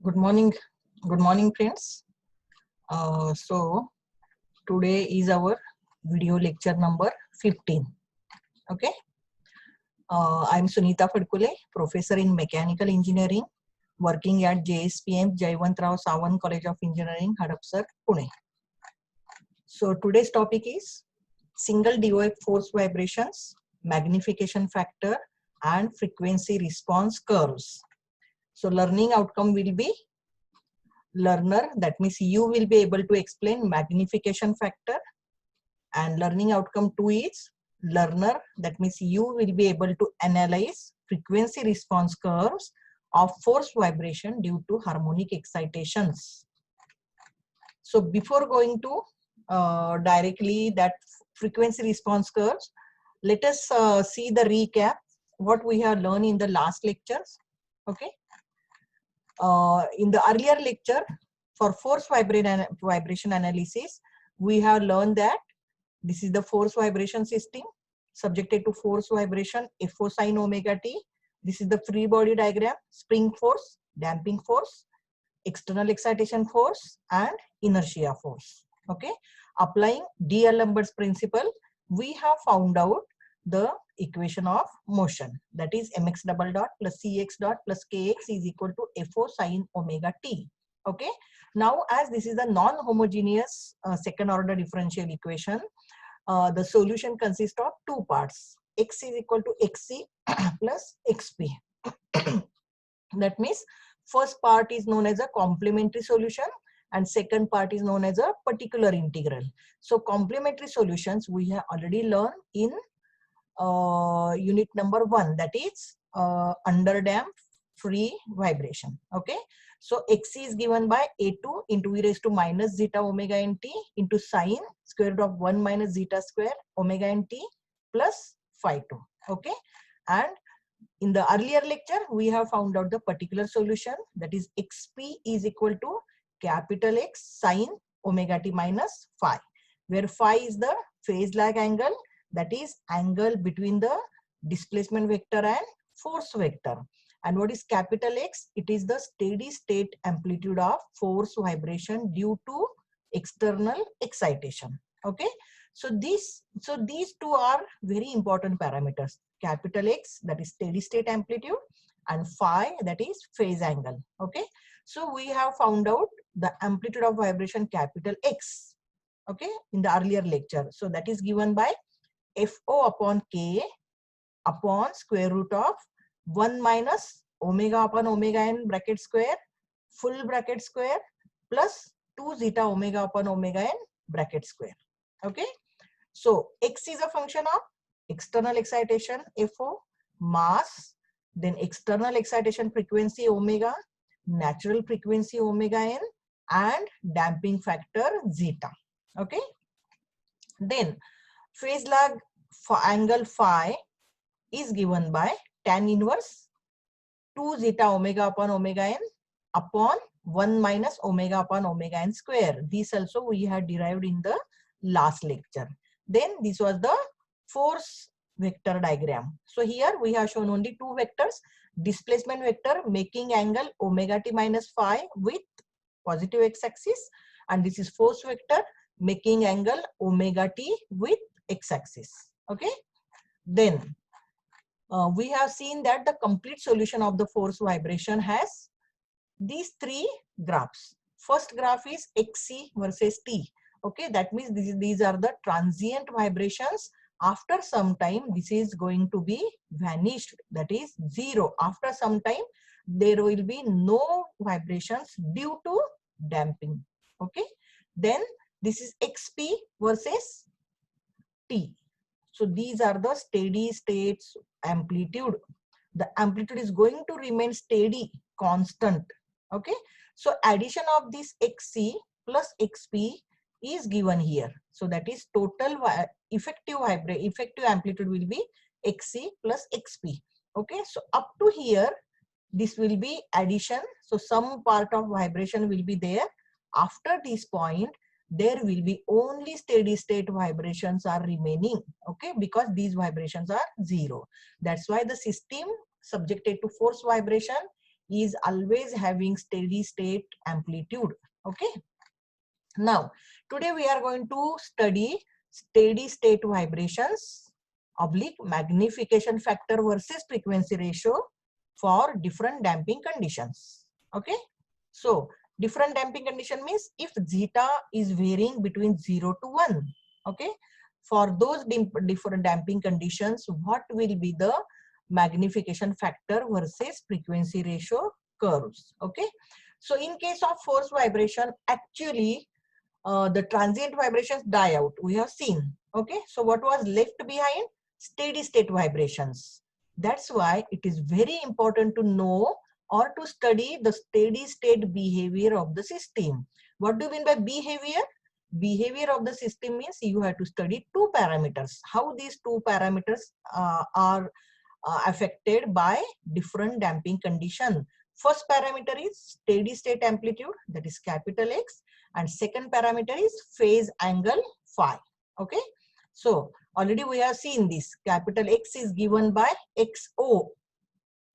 Good morning. Good morning, friends. So today is our video lecture number 15. Okay. I'm Sunita Fadkule, professor in mechanical engineering, working at JSPM Jaywantrao Sawant College of Engineering, Hadapsar, Pune. So today's topic is single DOF force vibrations, magnification factor, and frequency response curves. So learning outcome will be learner, that means you will be able to explain magnification factor, and learning outcome 2 is learner, that means you will be able to analyze frequency response curves of force vibration due to harmonic excitations. So before going to directly that frequency response curves, let us see the recap what we have learned in the last lectures. Okay. In the earlier lecture, for force vibration analysis, we have learned that this is the force vibration system subjected to force vibration Fo sin omega t. This is the free body diagram: spring force, damping force, external excitation force, and inertia force. Okay, applying D'Alembert's principle, we have found out the equation of motion, that is mx double dot plus cx dot plus kx is equal to Fo sin omega t. Okay, now as this is a non-homogeneous second order differential equation, the solution consists of two parts: x is equal to xc plus xp. That means first part is known as a complementary solution and second part is known as a particular integral. So complementary solutions we have already learned in unit number 1, that is underdamped free vibration. Okay, so x is given by a2 into e raised to minus zeta omega n t into sine square root of 1 minus zeta square omega n t plus phi 2. Okay, and in the earlier lecture we have found out the particular solution, that is xp is equal to capital X sine omega t minus phi, where phi is the phase lag angle, that is angle between the displacement vector and force vector. And what is capital X? It is the steady state amplitude of force vibration due to external excitation. Okay, so these two are very important parameters: capital X, that is steady state amplitude, and phi, that is phase angle. Okay, so we have found out the amplitude of vibration capital X, okay, in the earlier lecture. So that is given by Fo upon K upon square root of 1 minus omega upon omega n bracket square full bracket square plus 2 zeta omega upon omega n bracket square. Okay, so x is a function of external excitation Fo, mass, then external excitation frequency omega, natural frequency omega n, and damping factor zeta. Okay, then phase lag angle phi is given by tan inverse 2 zeta omega upon omega n upon 1 minus omega upon omega n square. This also we had derived in the last lecture. Then this was the force vector diagram. So here we have shown only two vectors: displacement vector making angle omega t minus phi with positive x-axis, and this is force vector making angle omega t with x-axis. Okay, then we have seen that the complete solution of the force vibration has these three graphs. First graph is xc versus t. Okay, that means these are the transient vibrations. After some time this is going to be vanished, that is zero. After some time there will be no vibrations due to damping. Okay, then this is xp versus t. So these are the steady states amplitude. The amplitude is going to remain steady, constant. Okay, so addition of this xc plus xp is given here. So that is total effective amplitude will be xc plus xp. Okay, so up to here this will be addition. So some part of vibration will be there. After this point there will be only steady state vibrations are remaining. Okay, because these vibrations are zero. That's why the system subjected to force vibration is always having steady state amplitude. Okay. Now, today we are going to study steady state vibrations oblique magnification factor versus frequency ratio for different damping conditions. Okay. So, different damping condition means if zeta is varying between 0 to 1. Okay. For those different damping conditions, what will be the magnification factor versus frequency ratio curves? Okay. So, in case of force vibration, actually, the transient vibrations die out. We have seen. Okay. So, what was left behind? Steady state vibrations. That's why it is very important to know or to study the steady state behavior of the system. What do you mean by behavior? Behavior of the system means you have to study two parameters. How these two parameters are affected by different damping condition. First parameter is steady state amplitude, that is capital X, and second parameter is phase angle phi. Okay. So already we have seen this. Capital X is given by XO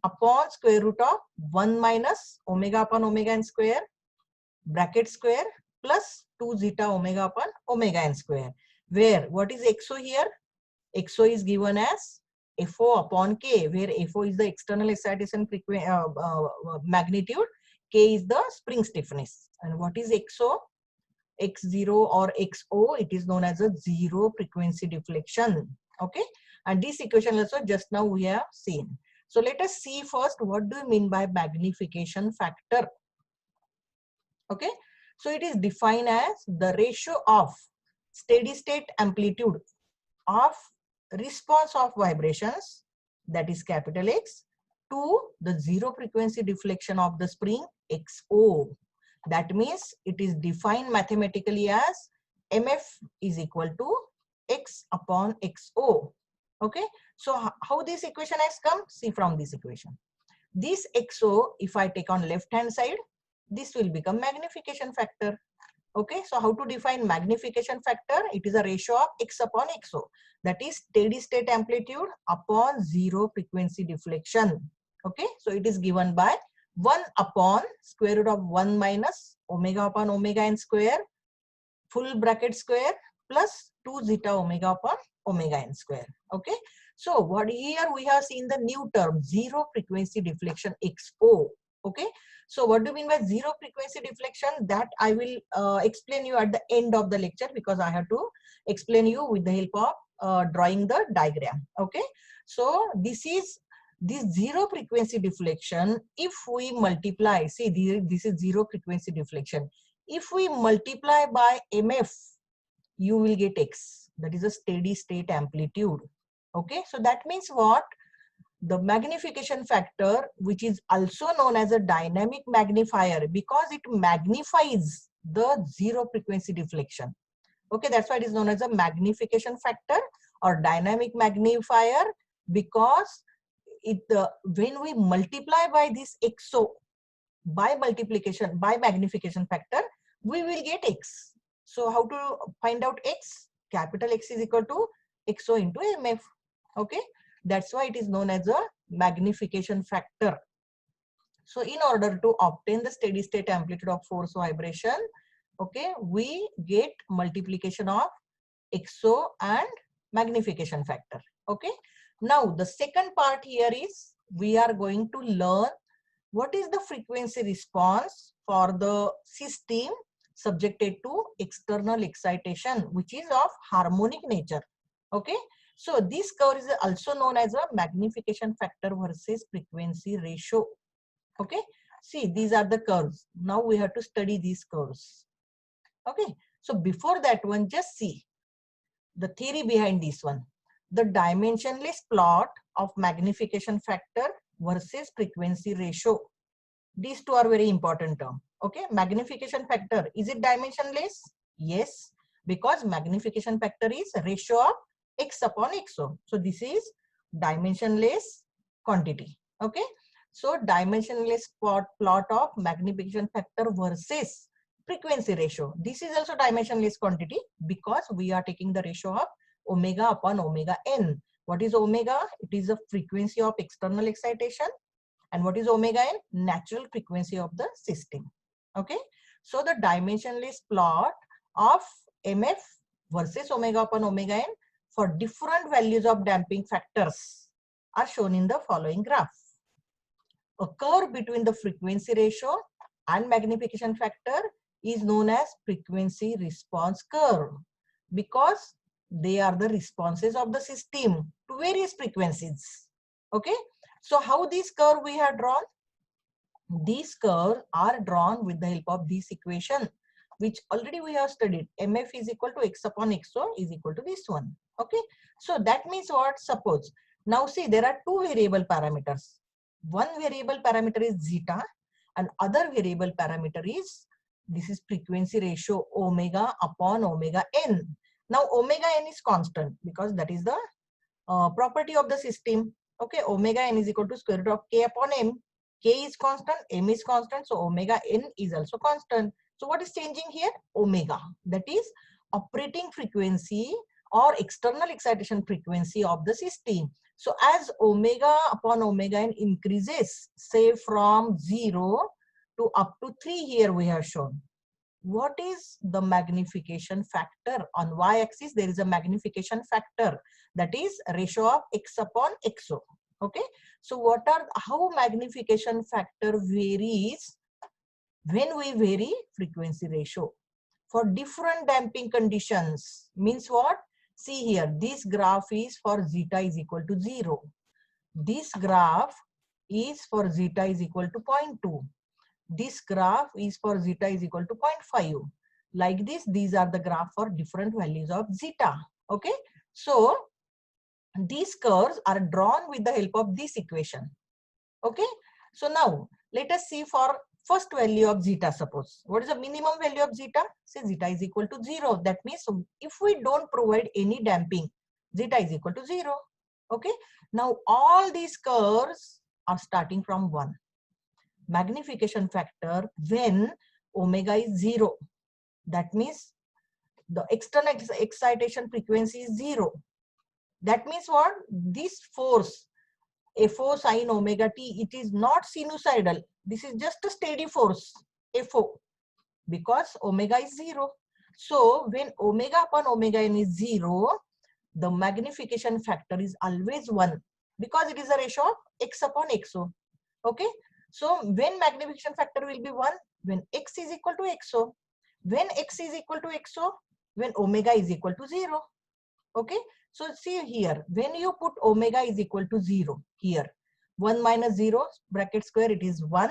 upon square root of 1 minus omega upon omega n square bracket square plus 2 zeta omega upon omega n square. Where what is XO here? XO is given as FO upon K, where FO is the external excitation magnitude, K is the spring stiffness. And what is XO? X0 or XO, it is known as a zero frequency deflection. Okay. And this equation also just now we have seen. So let us see first what do you mean by magnification factor. Okay. So it is defined as the ratio of steady state amplitude of response of vibrations, that is capital X, to the zero frequency deflection of the spring XO. That means it is defined mathematically as MF is equal to X upon XO. Okay. So how this equation has come? See from this equation. This XO, if I take on left hand side, this will become magnification factor. Okay. So how to define magnification factor? It is a ratio of X upon XO. That is steady state amplitude upon zero frequency deflection. Okay. So it is given by 1 upon square root of 1 minus omega upon omega n square full bracket square plus 2 zeta omega upon omega n square. Okay. So what here we have seen the new term zero frequency deflection XO. Okay. So what do you mean by zero frequency deflection? That I will explain you at the end of the lecture, because I have to explain you with the help of drawing the diagram. Okay. So this zero frequency deflection, if we multiply, see this is zero frequency deflection. If we multiply by MF, you will get X. That is a steady state amplitude. Okay. So that means what? The magnification factor, which is also known as a dynamic magnifier, because it magnifies the zero frequency deflection. Okay. That's why it is known as a magnification factor or dynamic magnifier, because when we multiply by this XO by multiplication by magnification factor, we will get X. So how to find out X? Capital X is equal to XO into MF. Okay. That's why it is known as a magnification factor. So in order to obtain the steady state amplitude of force vibration, okay, we get multiplication of XO and magnification factor. Okay. Now the second part here is we are going to learn what is the frequency response for the system subjected to external excitation, which is of harmonic nature. Okay. So this curve is also known as a magnification factor versus frequency ratio. Okay. See, these are the curves. Now we have to study these curves. Okay. So before that one, just see the theory behind this one. The dimensionless plot of magnification factor versus frequency ratio. These two are very important terms. Okay. Magnification factor, is it dimensionless? Yes. Because magnification factor is ratio of X upon XO. So this is dimensionless quantity. Okay. So dimensionless plot of magnification factor versus frequency ratio. This is also dimensionless quantity because we are taking the ratio of omega upon omega n. What is omega? It is the frequency of external excitation. And what is omega n? Natural frequency of the system. Okay. So the dimensionless plot of MF versus omega upon omega n for different values of damping factors are shown in the following graph. A curve between the frequency ratio and magnification factor is known as frequency response curve because they are the responses of the system to various frequencies. Okay. So how this curve we have drawn? These curves are drawn with the help of this equation, which already we have studied. MF is equal to x upon xo is equal to this one. Okay. So that means what? Suppose now see there are two variable parameters. One variable parameter is zeta and other variable parameter is, this is frequency ratio omega upon omega n. Now omega n is constant because that is the property of the system. Okay, omega n is equal to square root of k upon m. K is constant, m is constant, so omega n is also constant. So what is changing here? Omega, that is operating frequency or external excitation frequency of the system. So as omega upon omega n increases, say from 0 to up to 3 here we have shown. What is the magnification factor? On y-axis there is a magnification factor, that is ratio of x upon xo. Okay, so what are, how magnification factor varies when we vary frequency ratio for different damping conditions? Means what? See here, this graph is for zeta is equal to 0. This graph is for zeta is equal to 0.2. This graph is for zeta is equal to 0.5. Like this, these are the graph for different values of zeta. Okay, so these curves are drawn with the help of this equation. Okay, so now let us see for first value of zeta. Suppose what is the minimum value of zeta? Say zeta is equal to 0. That means if we don't provide any damping, zeta is equal to 0. Okay, now all these curves are starting from 1. Magnification factor when omega is 0, that means the external excitation frequency is 0. That means what? This force FO sine omega t, it is not sinusoidal. This is just a steady force FO because omega is 0. So when omega upon omega n is 0, the magnification factor is always 1 because it is a ratio of x upon xo. Okay. So when magnification factor will be 1? When x is equal to xo. When x is equal to xo? When omega is equal to 0. Okay. So see here, when you put omega is equal to 0 here, 1 minus 0 bracket square, it is 1,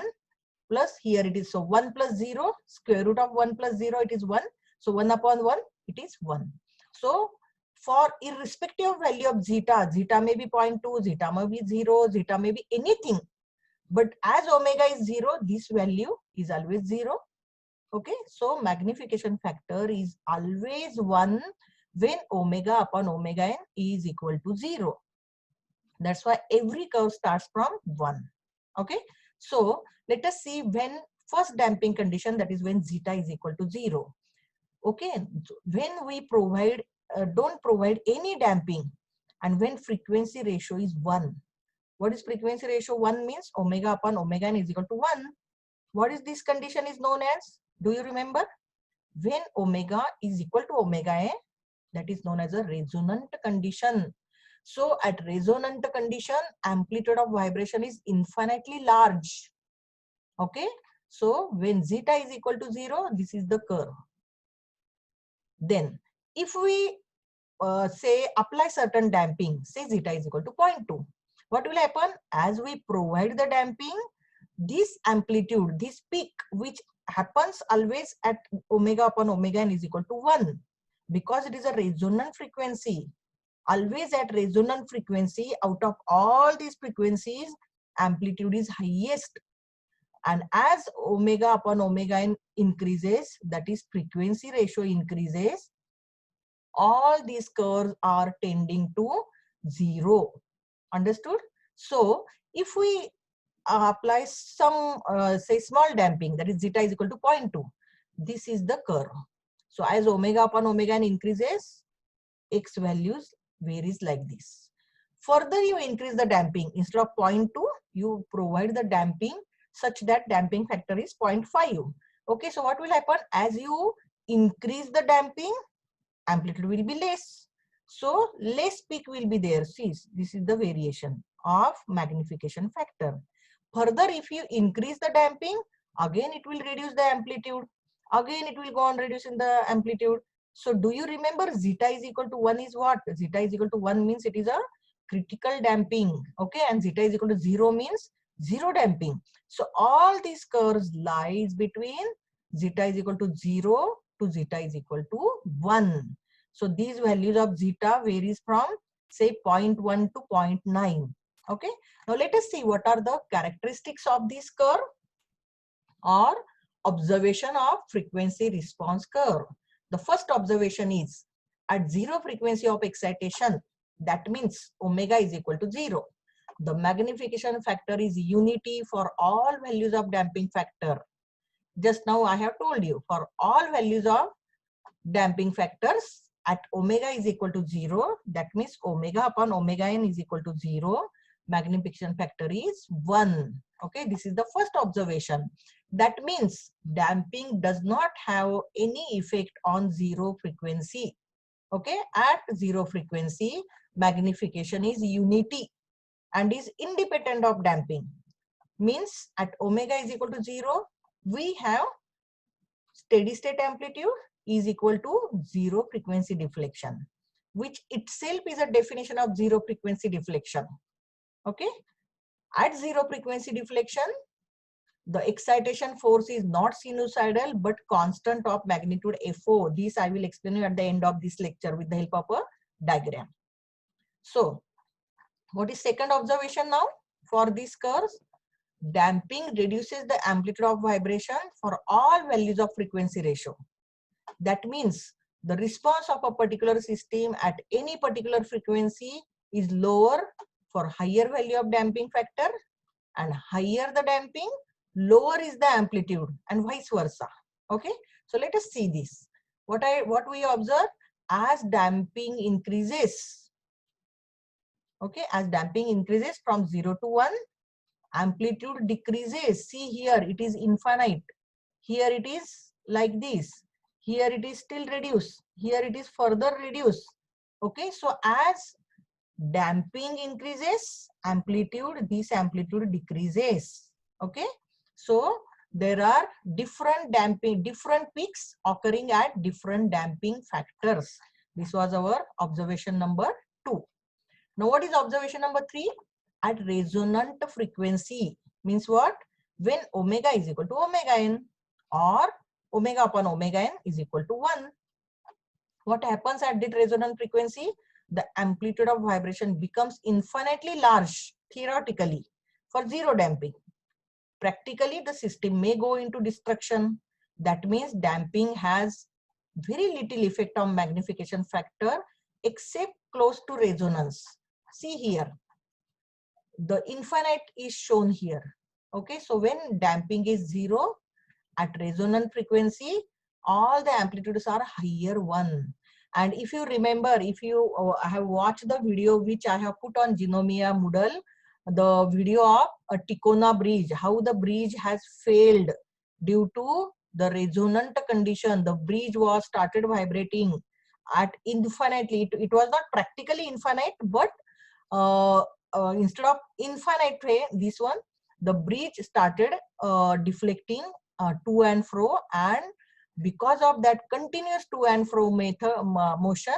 plus here it is, so 1 plus 0, square root of 1 plus 0, it is 1. So 1 upon 1, it is 1. So for irrespective of value of zeta, zeta may be 0.2, zeta may be 0, zeta may be anything. But as omega is 0, this value is always 0. Okay, so magnification factor is always 1 when omega upon omega n is equal to 0. That's why every curve starts from 1. Okay, so let us see when first damping condition, that is when zeta is equal to 0. Okay, when we provide don't provide any damping and when frequency ratio is 1. What is frequency ratio? 1 means omega upon omega n is equal to 1. What is this condition is known as? Do you remember? When omega is equal to omega n, that is known as a resonant condition. So at resonant condition, amplitude of vibration is infinitely large. Okay. So when zeta is equal to 0, this is the curve. Then if we say apply certain damping, say zeta is equal to 0.2. What will happen? As we provide the damping, this amplitude, this peak, which happens always at omega upon omega n is equal to 1 because it is a resonant frequency. Always at resonant frequency, out of all these frequencies, amplitude is highest. And as omega upon omega n increases, that is frequency ratio increases, all these curves are tending to 0. Understood? So if we apply some say small damping, that is zeta is equal to 0.2, this is the curve. So as omega upon omega n increases, x values varies like this. Further, you increase the damping. Instead of 0.2, you provide the damping such that damping factor is 0.5. Okay, so what will happen? As you increase the damping, amplitude will be less. So less peak will be there. See, this is the variation of magnification factor. Further, if you increase the damping, again it will reduce the amplitude. Again it will go on reducing the amplitude. So do you remember zeta is equal to 1 is what? Zeta is equal to 1 means it is a critical damping. Okay, and zeta is equal to 0 means zero damping. So all these curves lies between zeta is equal to 0 to zeta is equal to 1. So these values of zeta varies from say 0.1 to 0.9. Okay. Now let us see what are the characteristics of this curve or observation of frequency response curve. The first observation is at zero frequency of excitation, that means omega is equal to 0. The magnification factor is unity for all values of damping factor. Just now I have told you, for all values of damping factors at omega is equal to 0, that means omega upon omega n is equal to 0, magnification factor is 1. Okay, this is the first observation. That means damping does not have any effect on zero frequency. Okay, at zero frequency, magnification is unity and is independent of damping. Means at omega is equal to 0, we have steady state amplitude is equal to zero frequency deflection, which itself is a definition of zero frequency deflection. Okay, at zero frequency deflection, the excitation force is not sinusoidal but constant of magnitude FO. This I will explain you at the end of this lecture with the help of a diagram. So, what is second observation now for these curves? Damping reduces the amplitude of vibration for all values of frequency ratio. That means the response of a particular system at any particular frequency is lower for higher value of damping factor, and higher the damping, lower is the amplitude, and vice versa. Okay, so let us see this. What we observe, as damping increases, okay, as damping increases from 0 to 1, amplitude decreases. See here, it is infinite. Here it is like this. Here it is still reduced. Here it is further reduced. Okay, so as damping increases, this amplitude decreases. Okay, so there are different peaks occurring at different damping factors. This was our observation number 2. Now what is observation number 3? At resonant frequency, means what? When omega is equal to omega n or omega upon omega n is equal to 1. What happens at that resonant frequency? The amplitude of vibration becomes infinitely large theoretically for zero damping. Practically, the system may go into destruction. That means damping has very little effect on magnification factor except close to resonance. See here, the infinite is shown here. Okay, so when damping is 0, at resonant frequency, all the amplitudes are higher 1. And if you remember, if you have watched the video which I have put on Genomia Moodle, the video of a Ticona bridge, how the bridge has failed due to the resonant condition. The bridge was started vibrating at infinitely. It was not practically infinite, but instead of infinite way, this one, the bridge started deflecting to and fro, and because of that continuous to and fro motion,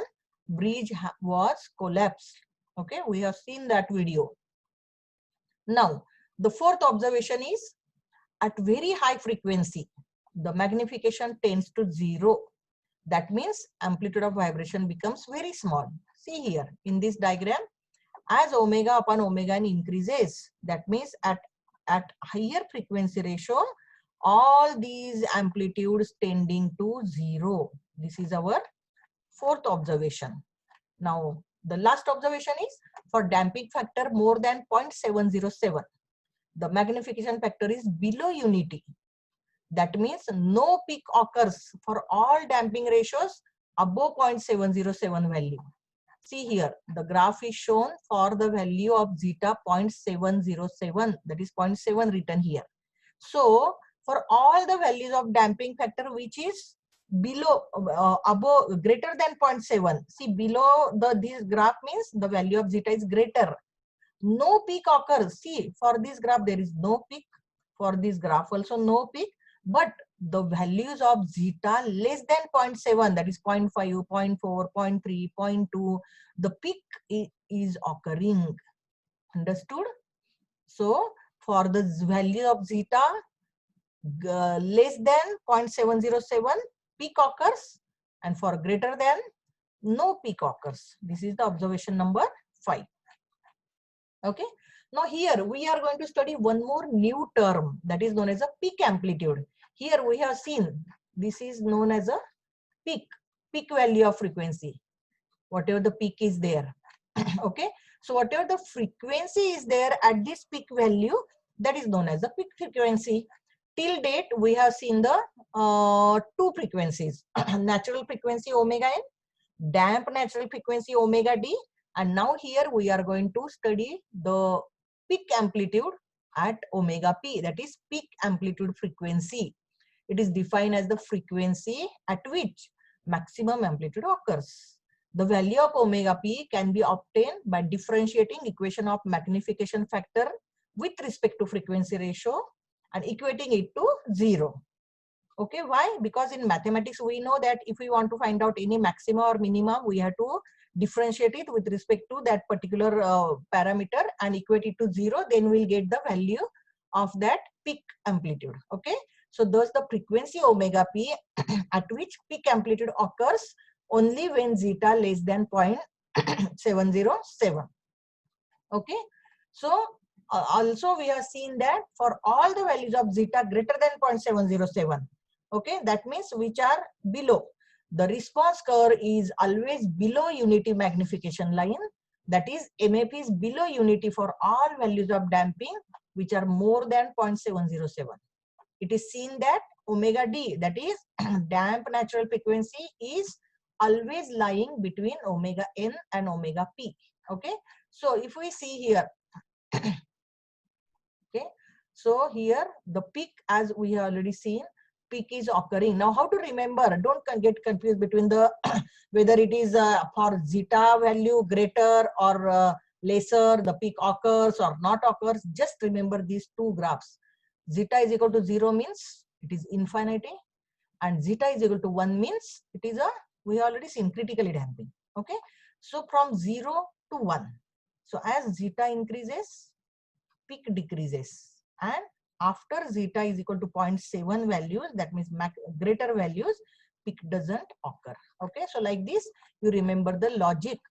bridge was collapsed. Okay, we have seen that video. Now, the fourth observation is at very high frequency, the magnification tends to 0. That means amplitude of vibration becomes very small. See here in this diagram, as omega upon omega n increases, that means at higher frequency ratio, all these amplitudes tending to 0. This is our fourth observation. Now, the last observation is for damping factor more than 0.707. The magnification factor is below unity. That means no peak occurs for all damping ratios above 0.707 value. See here, the graph is shown for the value of zeta 0.707, that is 0.7 written here. So for all the values of damping factor which is below, above, greater than 0.7, see below this graph means the value of zeta is greater. No peak occurs. See, for this graph there is no peak. For this graph also no peak. But the values of zeta less than 0.7, that is 0.5, 0.4, 0.3, 0.2, the peak is occurring. Understood? So for the value of zeta less than 0.707, peak occurs, and for greater than, no peak occurs. This is the observation number 5. Okay. Now here we are going to study one more new term that is known as a peak amplitude. Here we have seen this is known as a peak value of frequency, whatever the peak is there. Okay. So whatever the frequency is there at this peak value, that is known as the peak frequency. Till date we have seen the two frequencies, natural frequency omega n, damp natural frequency omega d, and now here we are going to study the peak amplitude at omega p, that is peak amplitude frequency. It is defined as the frequency at which maximum amplitude occurs. The value of omega p can be obtained by differentiating equation of magnification factor with respect to frequency ratio and equating it to 0. Okay, why? Because in mathematics we know that if we want to find out any maxima or minimum, we have to differentiate it with respect to that particular parameter and equate it to 0, then we'll get the value of that peak amplitude. Okay, so thus the frequency omega p at which peak amplitude occurs only when zeta less than 0.707. Okay, so also we have seen that for all the values of zeta greater than 0.707, okay, that means which are below, the response curve is always below unity magnification line, that is MAP is below unity for all values of damping which are more than 0.707. It is seen that omega d, that is damp natural frequency, is always lying between omega n and omega p. Okay, so if we see here, okay, so here the peak, as we have already seen, peak is occurring. Now how to remember? Don't get confused between the whether it is for zeta value greater or lesser, the peak occurs or not occurs. Just remember these two graphs. Zeta is equal to 0 means it is infinity, and zeta is equal to 1 means it is a, we have already seen, critically damping. Okay, so from 0 to 1, so as zeta increases, peak decreases, and after zeta is equal to 0.7 values, that means greater values, peak doesn't occur. Okay, so like this you remember the logic.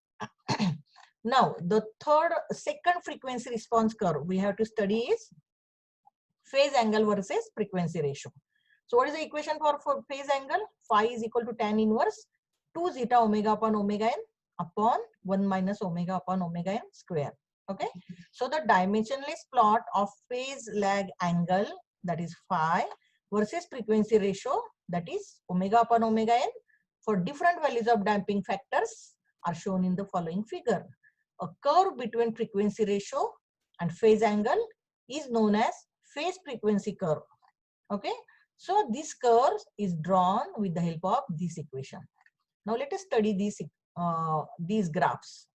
Now the second frequency response curve we have to study is phase angle versus frequency ratio. So what is the equation for phase angle? Phi is equal to tan inverse 2 zeta omega upon omega n upon 1 minus omega upon omega n square. Okay, so the dimensionless plot of phase lag angle, that is phi, versus frequency ratio, that is omega upon omega n, for different values of damping factors are shown in the following figure. A curve between frequency ratio and phase angle is known as phase frequency curve. Okay, so this curve is drawn with the help of this equation. Now let us study these graphs.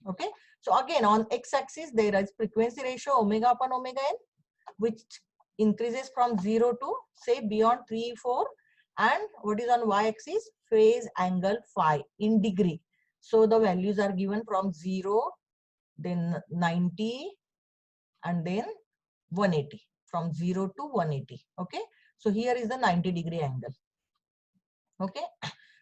Okay, so again on x-axis there is frequency ratio omega upon omega n, which increases from 0 to say beyond 3, 4, and what is on y-axis? Phase angle phi in degree. So the values are given from 0, then 90, and then 180, from 0 to 180. Okay, so here is the 90-degree angle. Okay,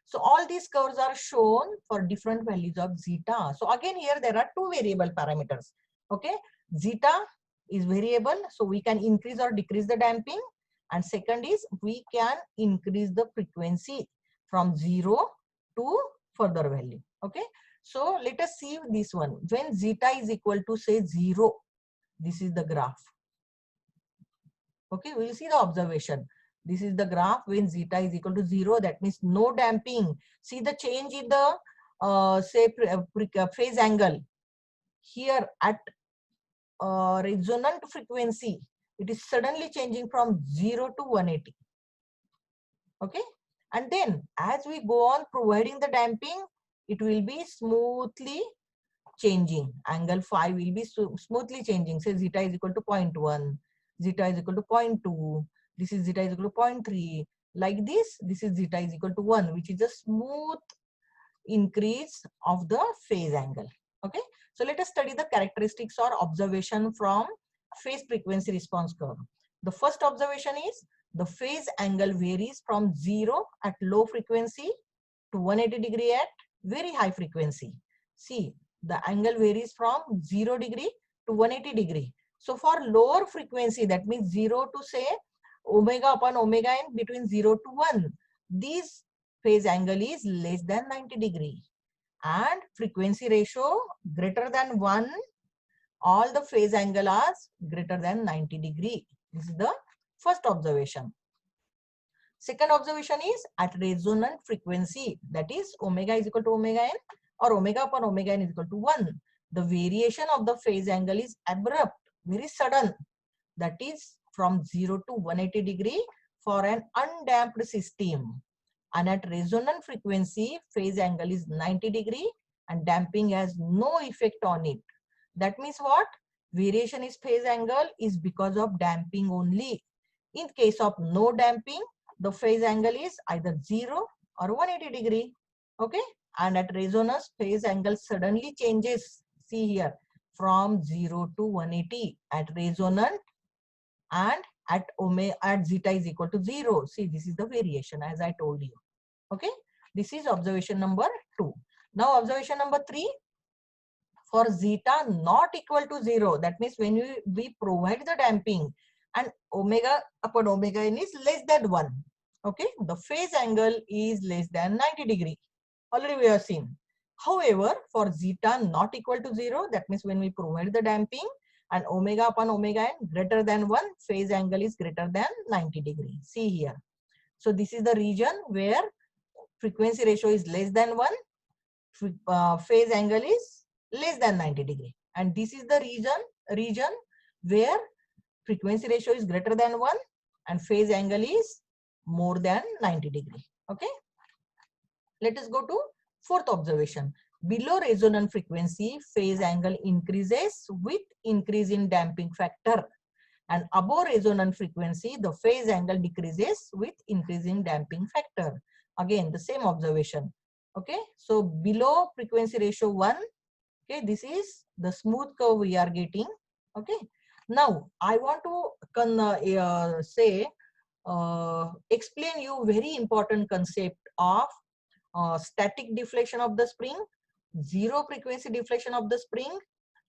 so all these curves are shown for different values of zeta. So again here there are two variable parameters. Okay, zeta is variable, so we can increase or decrease the damping, and second is we can increase the frequency from 0 to further value. Okay, so let us see this one. When zeta is equal to say 0, this is the graph. Okay, we will see the observation. This is the graph when zeta is equal to 0, that means no damping. See the change in the say phase angle here at resonant frequency, it is suddenly changing from 0 to 180. Okay, and then as we go on providing the damping, it will be smoothly changing. Angle phi will be smoothly changing. Say zeta is equal to 0.1, zeta is equal to 0.2, this is zeta is equal to 0.3. Like this is zeta is equal to 1, which is a smooth increase of the phase angle. Okay, so let us study the characteristics or observation from phase frequency response curve. The first observation is the phase angle varies from 0 at low frequency to 180 degree at very high frequency. See, the angle varies from 0 degree to 180 degree. So for lower frequency, that means 0 to say omega upon omega n between 0 to 1, these phase angle is less than 90 degree, and frequency ratio greater than 1, all the phase angle are greater than 90 degree. This is the first observation. Second observation is at resonant frequency, that is omega is equal to omega n or omega upon omega n is equal to 1. The variation of the phase angle is abrupt, very sudden, that is from 0 to 180 degree for an undamped system. And at resonant frequency, phase angle is 90 degree and damping has no effect on it. That means what? Variation in phase angle is because of damping only. In case of no damping, the phase angle is either 0 or 180 degree. Okay, and at resonance, phase angle suddenly changes. See here, from 0 to 180 at resonant, and at zeta is equal to 0. See, this is the variation as I told you. Okay, this is observation number 2. Now observation number 3, for zeta not equal to 0, that means when we provide the damping and omega upon omega n is less than 1. Okay, the phase angle is less than 90 degree. Already we have seen. However, for zeta not equal to 0, that means when we provide the damping and omega upon omega n greater than 1, phase angle is greater than 90 degree. See here. So this is the region where frequency ratio is less than 1, phase angle is less than 90 degree. And this is the region where frequency ratio is greater than 1 and phase angle is more than 90 degree. Okay. Let us go to fourth observation. Below resonant frequency, phase angle increases with increase in damping factor. And above resonant frequency, the phase angle decreases with increasing damping factor. Again, the same observation. Okay, so below frequency ratio 1, okay, this is the smooth curve we are getting. Okay, now I want to explain you very important concept of static deflection of the spring, zero frequency deflection of the spring,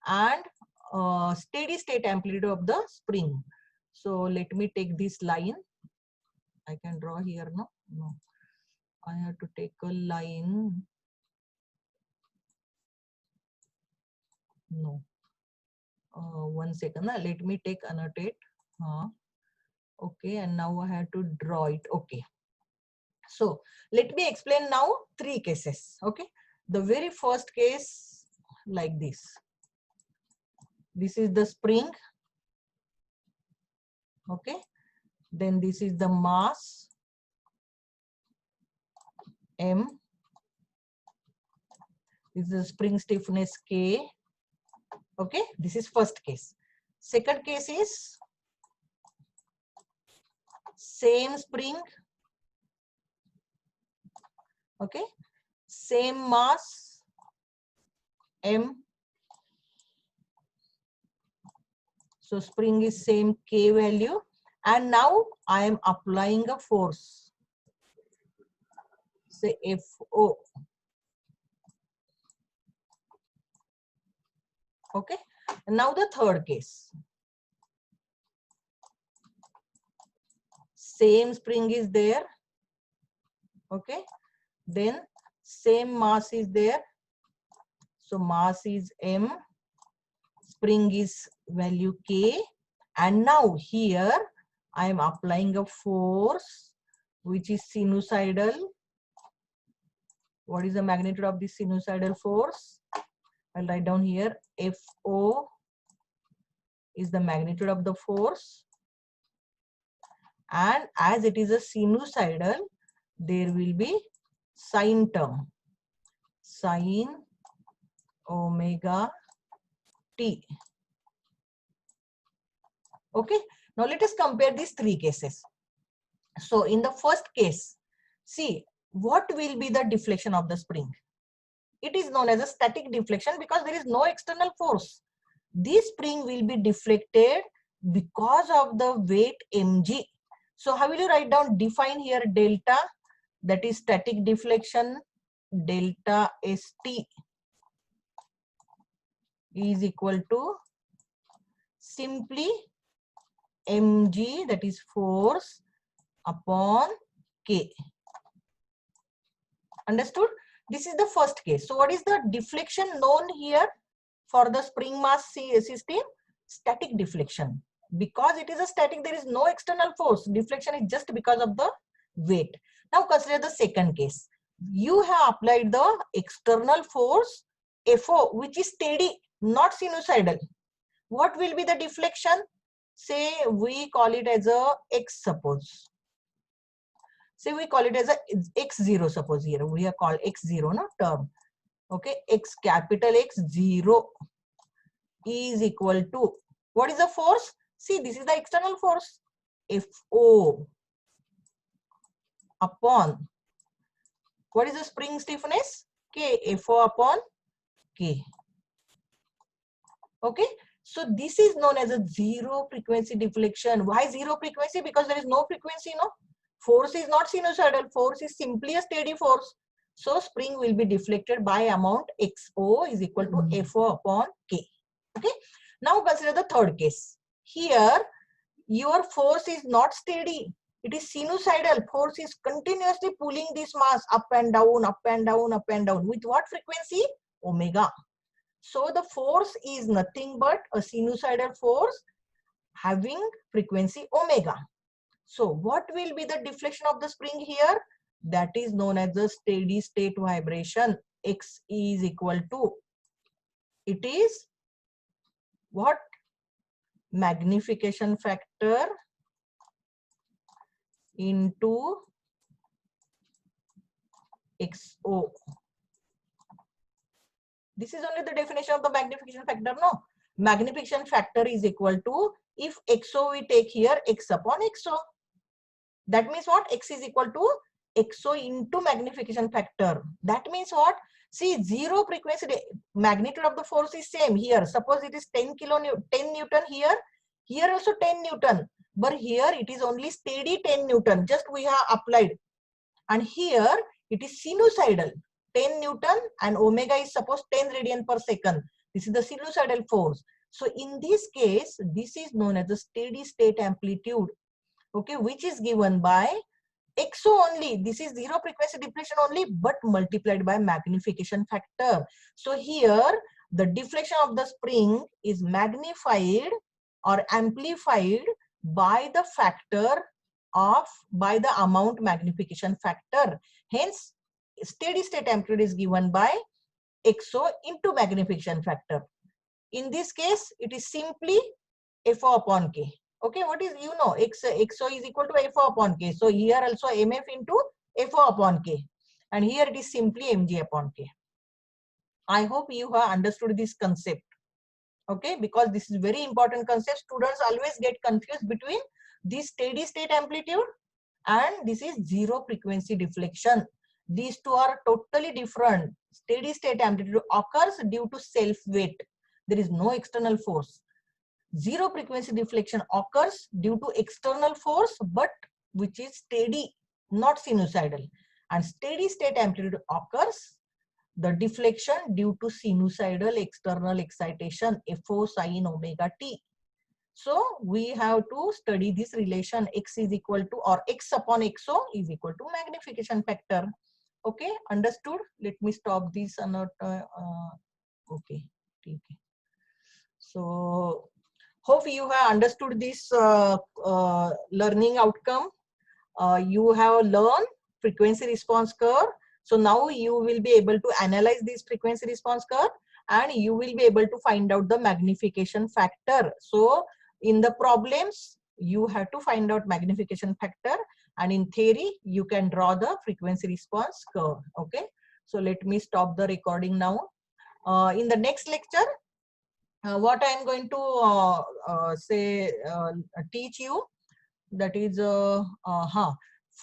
and steady state amplitude of the spring. So let me take this line. I can draw here, no? No. I have to take a line. No. 1 second. Let me take annotate. Okay, and now I have to draw it. Okay. So let me explain now 3 cases. Okay. The very first case like this. This is the spring. Okay. Then this is the mass M. This is the spring stiffness K. Okay. This is first case. Second case is same spring. Okay. Same mass M. So spring is same K value. And now I am applying a force. Say FO. Okay. And now the third case. Same spring is there. Okay. Then same mass is there. So mass is M. Spring is value K. And now here I am applying a force which is sinusoidal What is the magnitude of this sinusoidal force? I'll write down here FO is the magnitude of the force, and as it is a sinusoidal, there will be sine term, sine omega t. Okay, now let us compare these three cases. So in the first case, see what will be the deflection of the spring. It is known as a static deflection because there is no external force. This spring will be deflected because of the weight mg. So how will you write down, define here delta, that is static deflection, delta st is equal to simply mg, that is force, upon k. Understood? This is the first case. So what is the deflection known here for the spring mass system? Static deflection. Because it is a static, there is no external force. Deflection is just because of the weight. Now consider the second case. You have applied the external force FO, which is steady, not sinusoidal. What will be the deflection? Say we call it as a x, suppose. Say we call it as a x0, suppose here we have called x0 no term. Okay, x capital X0 is equal to, what is the force? See, this is the external force, FO upon, what is the spring stiffness? K, FO upon K. Okay, so this is known as a zero frequency deflection. Why zero frequency? Because there is no frequency, no? Force is not sinusoidal, force is simply a steady force. So spring will be deflected by amount XO is equal to FO upon K. Okay, now consider the third case. Here, your force is not steady. It is sinusoidal. Force is continuously pulling this mass up and down, up and down, up and down. With what frequency? Omega. So the force is nothing but a sinusoidal force having frequency omega. So what will be the deflection of the spring here? That is known as the steady state vibration. X is equal to, it is what? Magnification factor into XO. This is only the definition of the magnification factor, no? Magnification factor is equal to, if XO we take here, X upon XO. That means what? X is equal to XO into magnification factor. That means what? See, zero frequency, magnitude of the force is same here. Suppose it is 10 Newton here. Here also 10 Newton. But here it is only steady 10 Newton. Just we have applied. And here it is sinusoidal. 10 Newton and omega is suppose 10 radian per second. This is the sinusoidal force. So in this case, this is known as the steady state amplitude. Okay, which is given by XO only. This is zero frequency deflection only, but multiplied by magnification factor. So here the deflection of the spring is magnified or amplified by the factor of, by the amount magnification factor. Hence steady state amplitude is given by XO into magnification factor. In this case, it is simply FO upon K. Okay, what is, you know, XO is equal to FO upon K. So here also MF into FO upon K. And here it is simply mg upon K. I hope you have understood this concept. Okay, because this is very important concept. Students always get confused between this steady state amplitude and this is zero frequency deflection. These two are totally different. Steady state amplitude occurs due to self weight. There is no external force. Zero frequency deflection occurs due to external force, but which is steady, not sinusoidal. And steady state amplitude occurs, the deflection due to sinusoidal external excitation, FO sine omega t. So we have to study this relation, X is equal to, or X upon XO is equal to magnification factor. Okay, understood? Let me stop this. Okay. So hope you have understood this learning outcome. You have learned frequency response curve. So now you will be able to analyze this frequency response curve and you will be able to find out the magnification factor. So in the problems, you have to find out magnification factor, and in theory, you can draw the frequency response curve. Okay. So let me stop the recording now. In the next lecture, what I am going to teach you, that is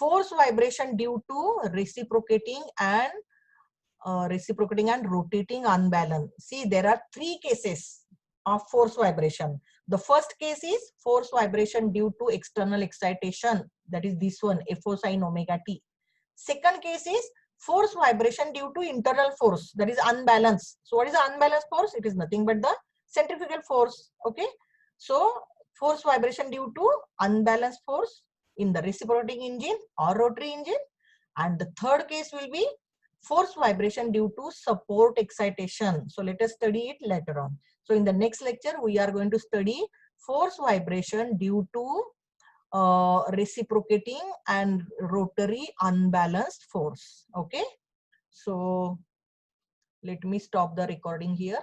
force vibration due to reciprocating and rotating unbalance. See, there are three cases of force vibration. The first case is force vibration due to external excitation, that is this one, Fo sin omega t. Second case is force vibration due to internal force, that is unbalance. So what is the unbalanced force? It is nothing but the centrifugal force. Okay, so force vibration due to unbalanced force in the reciprocating engine or rotary engine. And the third case will be force vibration due to support excitation. So let us study it later on. So in the next lecture, we are going to study force vibration due to reciprocating and rotary unbalanced force. Okay. So let me stop the recording here.